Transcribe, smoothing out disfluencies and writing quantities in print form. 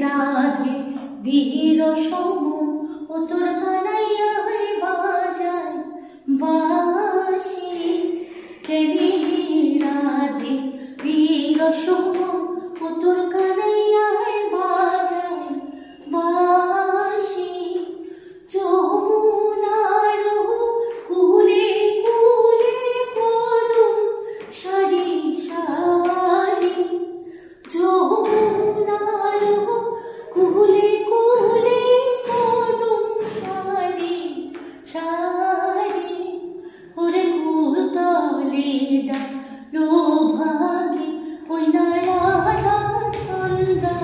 রাধে বীর সম ও তোর কানাইয়ায় বাজায় বাঁশি কেনি রাধে বীর সম ও তোর কানাইয়ায় বাজায় বাঁশি যমুনার কুলে কুলে কদম সারি সারি যমুনার কুলে কুলে কদম সারি সারি ওরে কুলতলে ডালো ভাগে ওই না রাধা ছন্দা